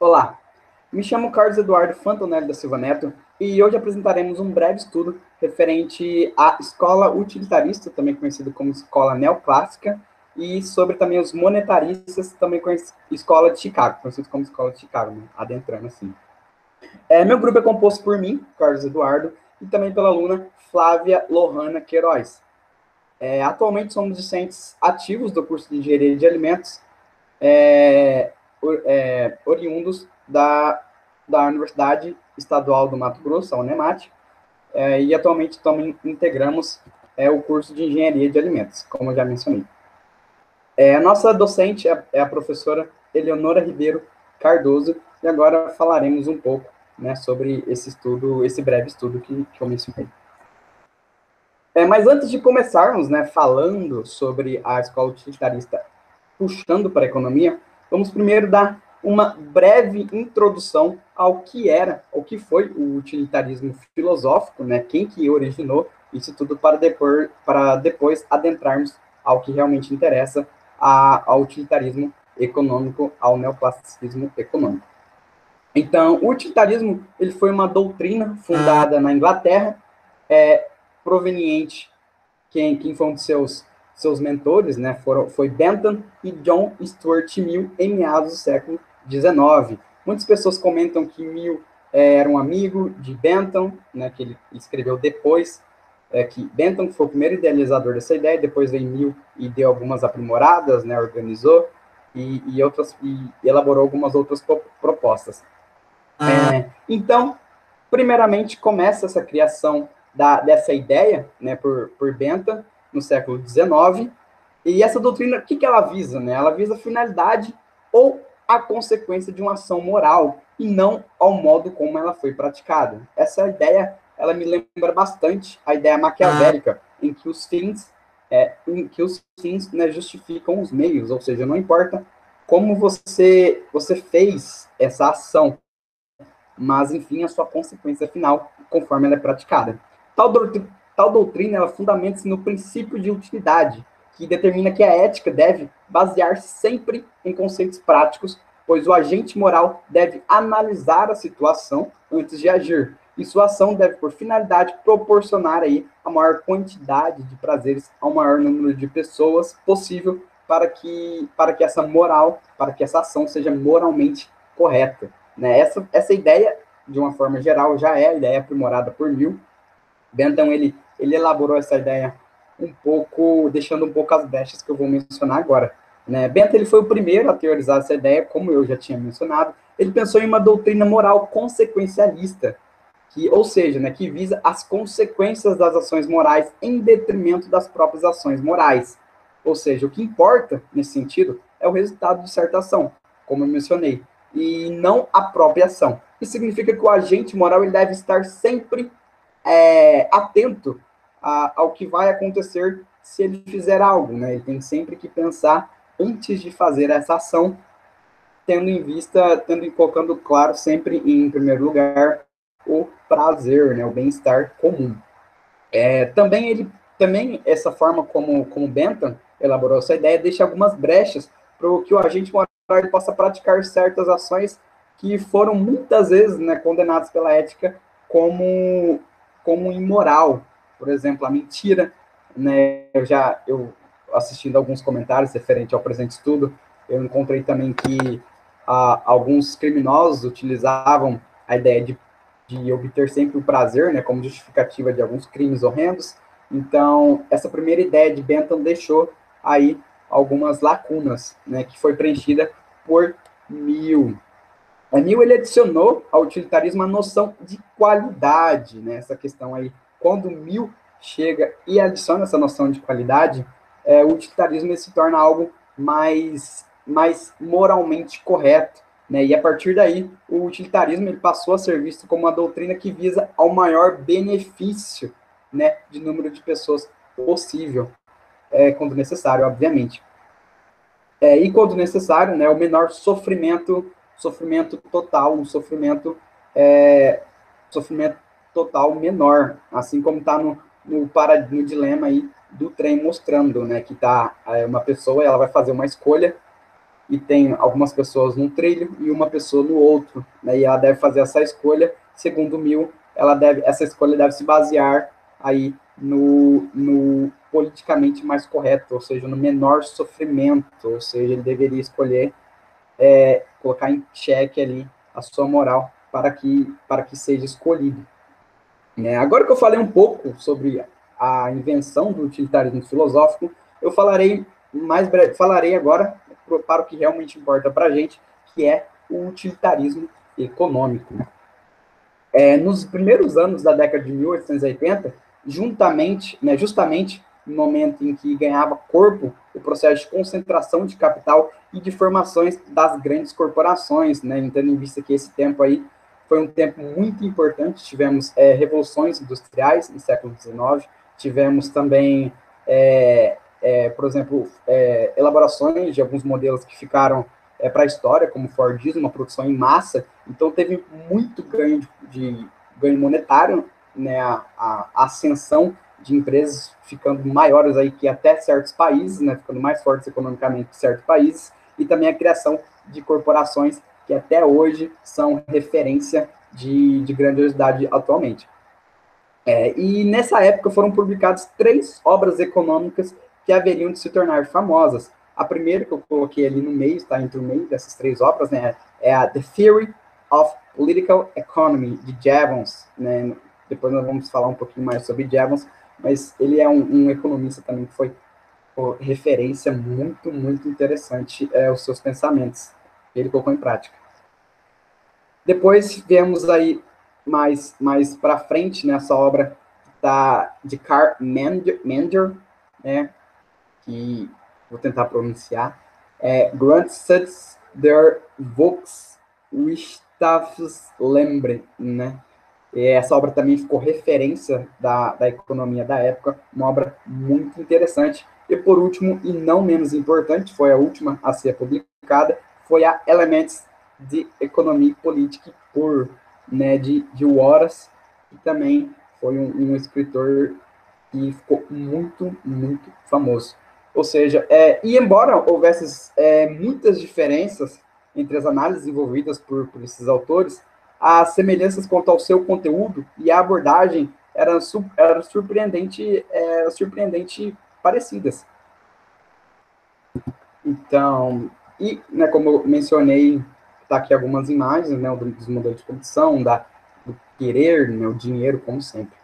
Olá, me chamo Carlos Eduardo Fantonelli da Silva Neto e hoje apresentaremos um breve estudo referente à escola utilitarista, também conhecida como escola neoclássica, e sobre também os monetaristas, também conhecido escola de Chicago, conhecido como escola de Chicago, né? Adentrando assim. Meu grupo é composto por mim, Carlos Eduardo, e também pela aluna Flávia Lohana Queiroz. Atualmente somos discentes ativos do curso de Engenharia de Alimentos, oriundos da Universidade Estadual do Mato Grosso, a Unemat, e atualmente também integramos o curso de Engenharia de Alimentos, como eu já mencionei. A nossa docente é a professora Eleonora Ribeiro Cardoso, e agora falaremos um pouco, né, sobre esse estudo, esse breve estudo que eu mencionei. Mas antes de começarmos, né, falando sobre a escola utilitarista puxando para a economia, vamos primeiro dar uma breve introdução ao que era, ao que foi o utilitarismo filosófico, né? Quem que originou isso tudo para depois adentrarmos ao que realmente interessa, ao utilitarismo econômico, ao neoclassicismo econômico. Então, o utilitarismo ele foi uma doutrina fundada na Inglaterra, proveniente, quem foi um de seus mentores, né, foi Bentham e John Stuart Mill em meados do século XIX. Muitas pessoas comentam que Mill era um amigo de Bentham, né, que ele escreveu depois, que Bentham foi o primeiro idealizador dessa ideia, depois veio Mill e deu algumas aprimoradas, né, organizou e elaborou algumas outras propostas. Então, primeiramente, começa essa criação dessa ideia, né, por Bentham, no século XIX, e essa doutrina, o que ela visa? Né? Ela visa a finalidade ou a consequência de uma ação moral, e não ao modo como ela foi praticada. Essa ideia, ela me lembra bastante a ideia maquiavélica, em que os fins né, justificam os meios, ou seja, não importa como você fez essa ação, mas, enfim, a sua consequência final, conforme ela é praticada. Tal doutrina, ela fundamenta-se no princípio de utilidade, que determina que a ética deve basear-se sempre em conceitos práticos, pois o agente moral deve analisar a situação antes de agir, e sua ação deve, por finalidade, proporcionar aí a maior quantidade de prazeres ao maior número de pessoas possível para que essa ação seja moralmente correta. Né? Essa ideia, de uma forma geral, já é a ideia aprimorada por Mill. Bentham, ele elaborou essa ideia um pouco, deixando um pouco as brechas que eu vou mencionar agora. Né? Bentham ele foi o primeiro a teorizar essa ideia, como eu já tinha mencionado. Ele pensou em uma doutrina moral consequencialista, ou seja, né, que visa as consequências das ações morais em detrimento das próprias ações morais. Ou seja, o que importa, nesse sentido, é o resultado de certa ação, como eu mencionei, e não a própria ação. Isso significa que o agente moral ele deve estar sempre atento ao que vai acontecer se ele fizer algo. Né? Ele tem sempre que pensar antes de fazer essa ação, colocando claro sempre em primeiro lugar o prazer, né, o bem-estar comum. Também essa forma como Bentham elaborou essa ideia deixa algumas brechas para que o agente moral possa praticar certas ações que foram muitas vezes, né, condenadas pela ética como imoral. Por exemplo, a mentira. Né, eu assistindo alguns comentários referente ao presente estudo, eu encontrei também que alguns criminosos utilizavam a ideia de obter sempre o prazer, né, como justificativa de alguns crimes horrendos. Então, essa primeira ideia de Bentham deixou aí algumas lacunas, né, que foi preenchida por Mill. Mill ele adicionou ao utilitarismo a noção de qualidade, né, essa questão aí. Quando Mill chega e adiciona essa noção de qualidade, o utilitarismo se torna algo mais moralmente correto. Né? E a partir daí, o utilitarismo ele passou a ser visto como uma doutrina que visa ao maior benefício, né, de número de pessoas possível, quando necessário, obviamente. E quando necessário, né, o menor sofrimento total, sofrimento total menor, assim como está no dilema aí do trem mostrando, né, que tá uma pessoa, ela vai fazer uma escolha e tem algumas pessoas num trilho e uma pessoa no outro, né? E ela deve fazer essa escolha, segundo Mill, essa escolha deve se basear aí no politicamente mais correto, ou seja, no menor sofrimento, ou seja, ele deveria escolher colocar em xeque ali a sua moral para que seja escolhido. Né? Agora que eu falei um pouco sobre a invenção do utilitarismo filosófico, eu falarei agora para o que realmente importa para a gente, que é o utilitarismo econômico. Nos primeiros anos da década de 1880, justamente no momento em que ganhava corpo o processo de concentração de capital e de formações das grandes corporações, né, tendo em vista que esse tempo aí foi um tempo muito importante. Tivemos revoluções industriais no século XIX, tivemos também, por exemplo, elaborações de alguns modelos que ficaram para a história, como o Fordismo, uma produção em massa. Então teve muito ganho ganho monetário, né, a ascensão de empresas ficando maiores aí que até certos países, né, ficando mais fortes economicamente que certos países, e também a criação de corporações que até hoje são referência de grandiosidade atualmente. E nessa época foram publicadas 3 obras econômicas que haveriam de se tornar famosas. A primeira que eu coloquei ali no meio, está entre o meio dessas 3 obras, né, é a The Theory of Political Economy, de Jevons, né? Depois nós vamos falar um pouquinho mais sobre Jevons, mas ele é um economista também que foi referência muito, muito interessante os seus pensamentos. Ele colocou em prática. Depois vemos aí mais para frente nessa obra de Karl Menger, né, que vou tentar pronunciar, Grundsatz der Volkswirtschaftslehre, né? E essa obra também ficou referência da economia da época, uma obra muito interessante. E por último, e não menos importante, foi a última a ser publicada, foi a Elements de Economie Politique por, né, de Horace, que também foi um escritor que ficou muito, muito famoso. Ou seja, e embora houvesse muitas diferenças entre as análises envolvidas por esses autores, as semelhanças quanto ao seu conteúdo e a abordagem eram surpreendente parecidas. Então, né, como eu mencionei, está aqui algumas imagens, né, dos modelos de produção, do querer, né, o dinheiro, como sempre.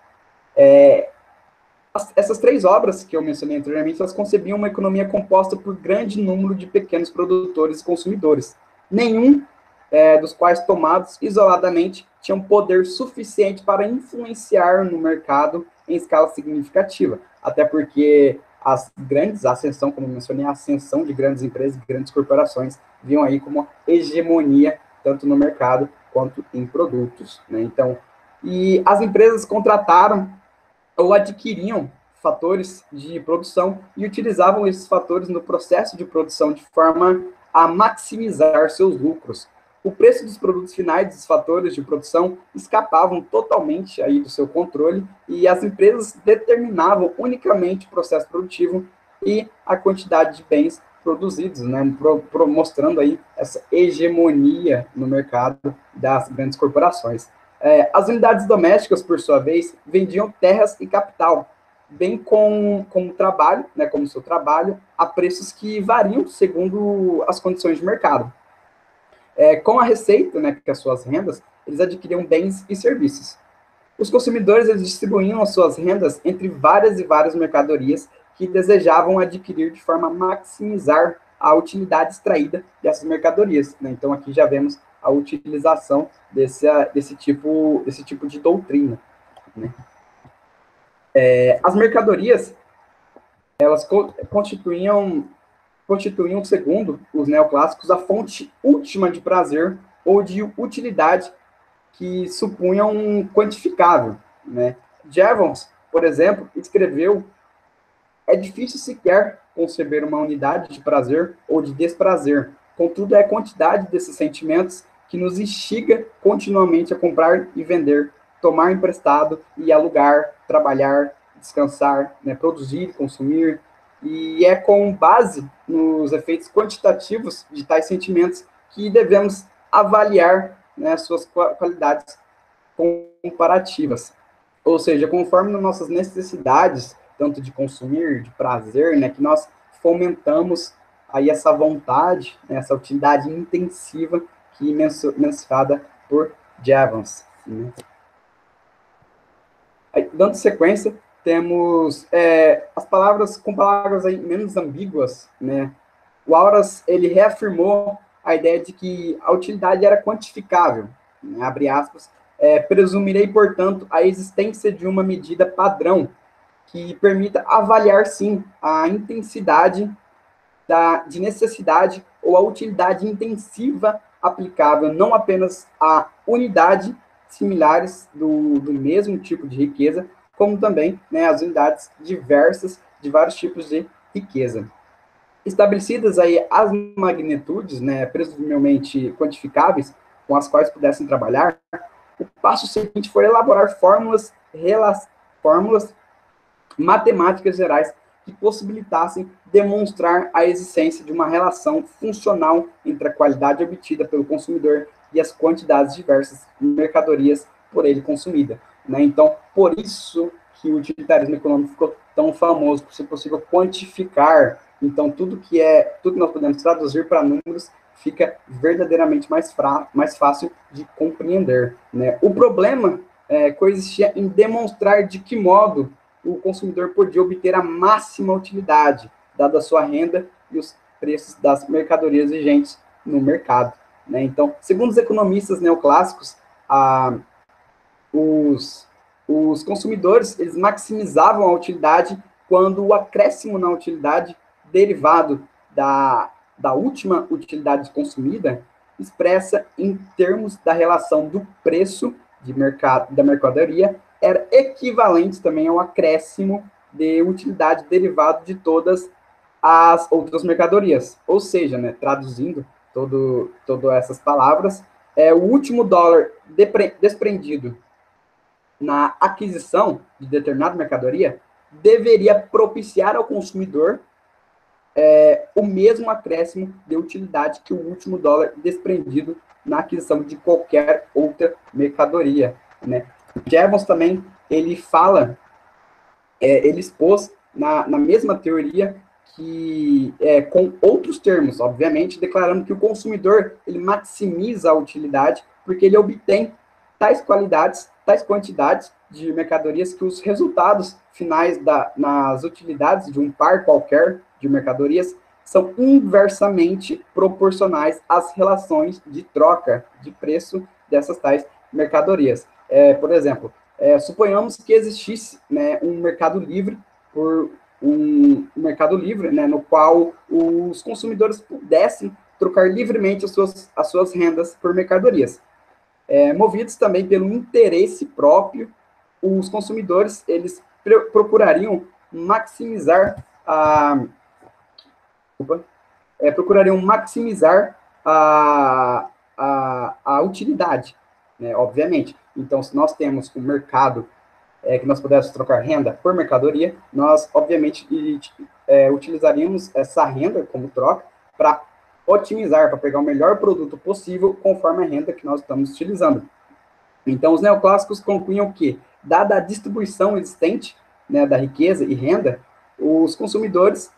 Essas 3 obras que eu mencionei anteriormente, elas concebiam uma economia composta por grande número de pequenos produtores e consumidores, nenhum dos quais, tomados isoladamente, tinham poder suficiente para influenciar no mercado em escala significativa, até porque a ascensão, como eu mencionei, a ascensão de grandes empresas, grandes corporações, viam aí como hegemonia, tanto no mercado quanto em produtos, né? Então, e as empresas contrataram ou adquiriam fatores de produção e utilizavam esses fatores no processo de produção de forma a maximizar seus lucros. O preço dos produtos finais dos fatores de produção escapavam totalmente aí do seu controle e as empresas determinavam unicamente o processo produtivo e a quantidade de bens produzidos, né, mostrando aí essa hegemonia no mercado das grandes corporações. As unidades domésticas, por sua vez, vendiam terras e capital, bem como trabalho, né, como seu trabalho, a preços que variam segundo as condições de mercado. Com a receita, né, que as suas rendas, eles adquiriam bens e serviços. Os consumidores eles distribuíam as suas rendas entre várias e várias mercadorias que desejavam adquirir de forma a maximizar a utilidade extraída dessas mercadorias, né? Então, aqui já vemos a utilização desse tipo de doutrina, né? As mercadorias, elas constituíam, segundo os neoclássicos, a fonte última de prazer ou de utilidade que supunham quantificável, né? Jevons, por exemplo, escreveu: é difícil sequer conceber uma unidade de prazer ou de desprazer. Contudo, é a quantidade desses sentimentos que nos instiga continuamente a comprar e vender, tomar emprestado e alugar, trabalhar, descansar, né, produzir, consumir, E é com base nos efeitos quantitativos de tais sentimentos que devemos avaliar, né, suas qualidades comparativas. Ou seja, conforme as nossas necessidades, tanto de consumir, de prazer, né, que nós fomentamos aí essa vontade, né, essa utilidade intensiva que mensurada por Jevons. Né? Aí, dando sequência, temos as palavras com palavras aí menos ambíguas, né? O Auras, ele reafirmou a ideia de que a utilidade era quantificável, né? Abre aspas, presumirei, portanto, a existência de uma medida padrão que permita avaliar, sim, a intensidade de necessidade ou a utilidade intensiva aplicável não apenas a unidade similares do mesmo tipo de riqueza, como também, né, as unidades diversas de vários tipos de riqueza. Estabelecidas aí as magnitudes, né, presumivelmente quantificáveis, com as quais pudessem trabalhar, o passo seguinte foi elaborar fórmulas matemáticas gerais que possibilitassem demonstrar a existência de uma relação funcional entre a qualidade obtida pelo consumidor e as quantidades diversas de mercadorias por ele consumida. Né? Então, por isso que o utilitarismo econômico ficou tão famoso, por ser possível quantificar. Então, tudo que nós podemos traduzir para números fica verdadeiramente mais fácil de compreender. Né? O problema consistia em demonstrar de que modo o consumidor podia obter a máxima utilidade, dada a sua renda e os preços das mercadorias vigentes no mercado. Né? Então, segundo os economistas neoclássicos, os consumidores eles maximizavam a utilidade quando o acréscimo na utilidade derivado da última utilidade consumida expressa em termos da relação do preço da mercadoria era equivalente também ao acréscimo de utilidade derivado de todas as outras mercadorias. Ou seja, né, traduzindo todas essas palavras, o último dólar desprendido na aquisição de determinada mercadoria deveria propiciar ao consumidor o mesmo acréscimo de utilidade que o último dólar desprendido na aquisição de qualquer outra mercadoria. Né? Jevons também, ele fala, ele expôs na mesma teoria que, com outros termos, obviamente, declarando que o consumidor, ele maximiza a utilidade porque ele obtém tais qualidades, tais quantidades de mercadorias que os resultados finais nas utilidades de um par qualquer de mercadorias são inversamente proporcionais às relações de troca de preço dessas tais mercadorias. Por exemplo, suponhamos que existisse, né, um mercado livre né, no qual os consumidores pudessem trocar livremente as suas rendas por mercadorias. Movidos também pelo interesse próprio, os consumidores eles procurariam maximizar a utilidade, né, obviamente. Então, se nós temos um mercado que nós pudéssemos trocar renda por mercadoria, nós, obviamente, utilizaríamos essa renda como troca para otimizar, para pegar o melhor produto possível conforme a renda que nós estamos utilizando. Então, os neoclássicos concluíam que, dada a distribuição existente, né, da riqueza e renda, os consumidores,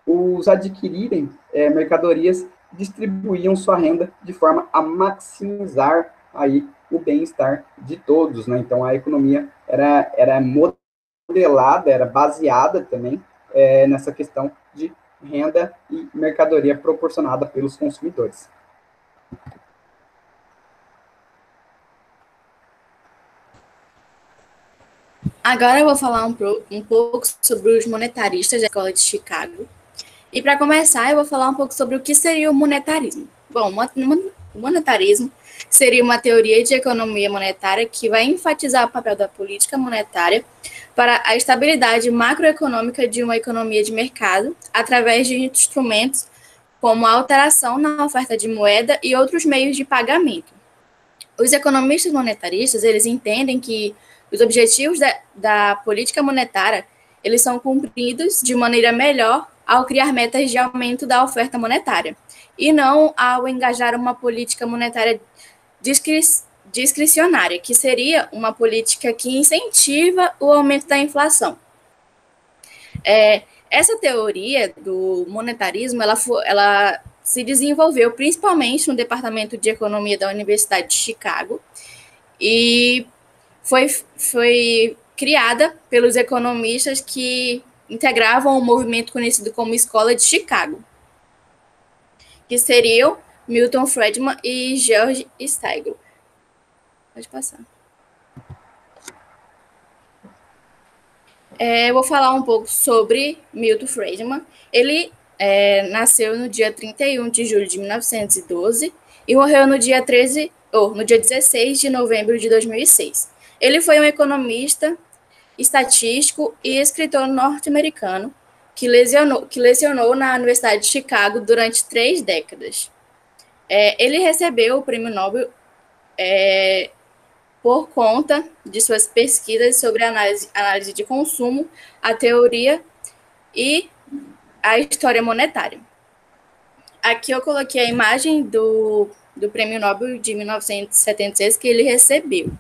os adquirirem mercadorias, distribuíam sua renda de forma a maximizar aí o bem-estar de todos. Né? Então, a economia era modelada, era baseada também nessa questão de renda e mercadoria proporcionada pelos consumidores. Agora eu vou falar um pouco sobre os monetaristas da Escola de Chicago. E para começar, eu vou falar um pouco sobre o que seria o monetarismo. Bom, o monetarismo seria uma teoria de economia monetária que vai enfatizar o papel da política monetária para a estabilidade macroeconômica de uma economia de mercado através de instrumentos como a alteração na oferta de moeda e outros meios de pagamento. Os economistas monetaristas, eles entendem que os objetivos da política monetária, eles são cumpridos de maneira melhor ao criar metas de aumento da oferta monetária, e não ao engajar uma política monetária discricionária, que seria uma política que incentiva o aumento da inflação. Essa teoria do monetarismo, ela se desenvolveu principalmente no Departamento de Economia da Universidade de Chicago e foi criada pelos economistas que integravam o movimento conhecido como Escola de Chicago, que seriam Milton Friedman e George Stagel. Pode passar. Eu vou falar um pouco sobre Milton Friedman. Ele nasceu no dia 31 de julho de 1912 e morreu no dia 16 de novembro de 2006. Ele foi um economista, estatístico e escritor norte-americano que lecionou na Universidade de Chicago durante 3 décadas. Ele recebeu o Prêmio Nobel por conta de suas pesquisas sobre análise de consumo, a teoria e a história monetária. Aqui eu coloquei a imagem do Prêmio Nobel de 1976 que ele recebeu.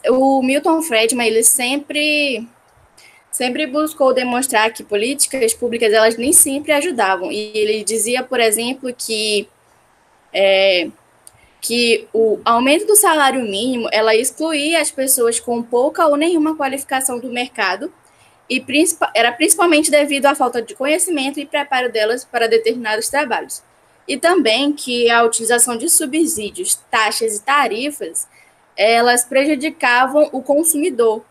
O Milton Friedman, ele sempre buscou demonstrar que políticas públicas elas nem sempre ajudavam. E ele dizia, por exemplo, que o aumento do salário mínimo ela excluía as pessoas com pouca ou nenhuma qualificação do mercado e era principalmente devido à falta de conhecimento e preparo delas para determinados trabalhos. E também que a utilização de subsídios, taxas e tarifas, elas prejudicavam o consumidor,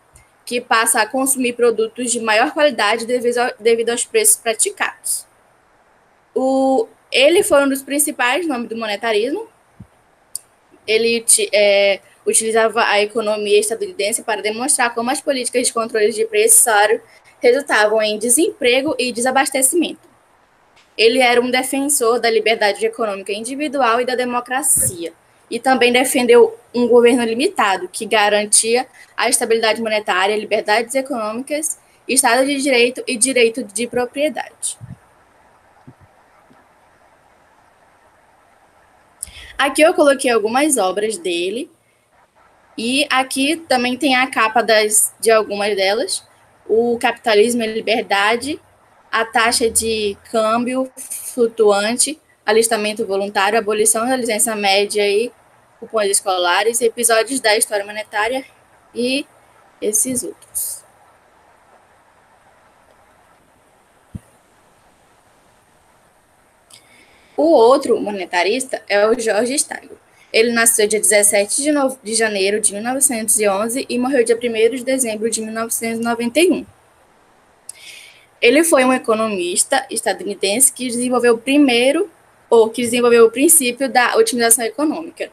que passa a consumir produtos de maior qualidade devido aos preços praticados. Ele foi um dos principais nomes do monetarismo. Ele utilizava a economia estadunidense para demonstrar como as políticas de controle de preço e salário resultavam em desemprego e desabastecimento. Ele era um defensor da liberdade econômica individual e da democracia, e também defendeu um governo limitado, que garantia a estabilidade monetária, liberdades econômicas, Estado de Direito e direito de propriedade. Aqui eu coloquei algumas obras dele, e aqui também tem a capa de algumas delas. O Capitalismo e a Liberdade, a taxa de câmbio flutuante, alistamento voluntário, abolição da licença média e cupons escolares, episódios da história monetária e esses outros. O outro monetarista é o George Stagel. Ele nasceu dia 17 de janeiro de 1911 e morreu dia 1º de dezembro de 1991. Ele foi um economista estadunidense que desenvolveu o princípio da otimização econômica.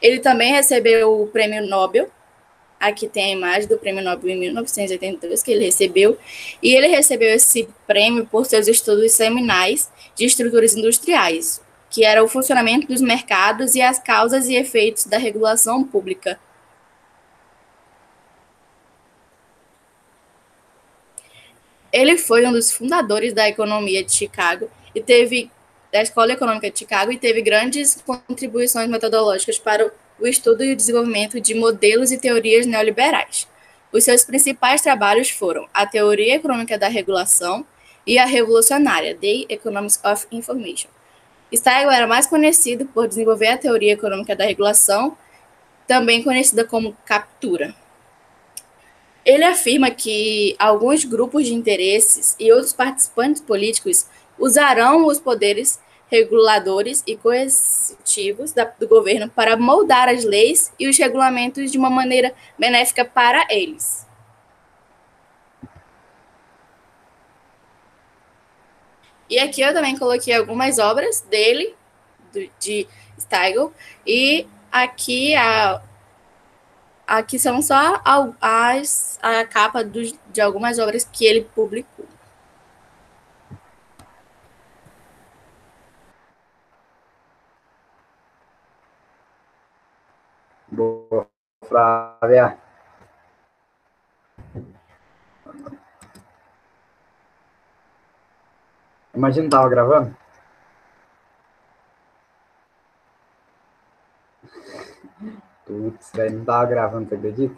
Ele também recebeu o Prêmio Nobel. Aqui tem a imagem do Prêmio Nobel em 1982 que ele recebeu. E ele recebeu esse prêmio por seus estudos seminais de estruturas industriais, que era o funcionamento dos mercados e as causas e efeitos da regulação pública. Ele foi um dos fundadores da economia de Chicago da Escola Econômica de Chicago e teve grandes contribuições metodológicas para o estudo e o desenvolvimento de modelos e teorias neoliberais. Os seus principais trabalhos foram a Teoria Econômica da Regulação e a revolucionária The Economics of Information. Stagel era mais conhecido por desenvolver a Teoria Econômica da Regulação, também conhecida como captura. Ele afirma que alguns grupos de interesses e outros participantes políticos usarão os poderes reguladores e coercitivos do governo para moldar as leis e os regulamentos de uma maneira benéfica para eles. E aqui eu também coloquei algumas obras dele, de Stagel, e aqui são só a capa de algumas obras que ele publicou. Boa, Flávia. Imagina, não tava gravando? Putz, velho, não tava gravando, você acredita?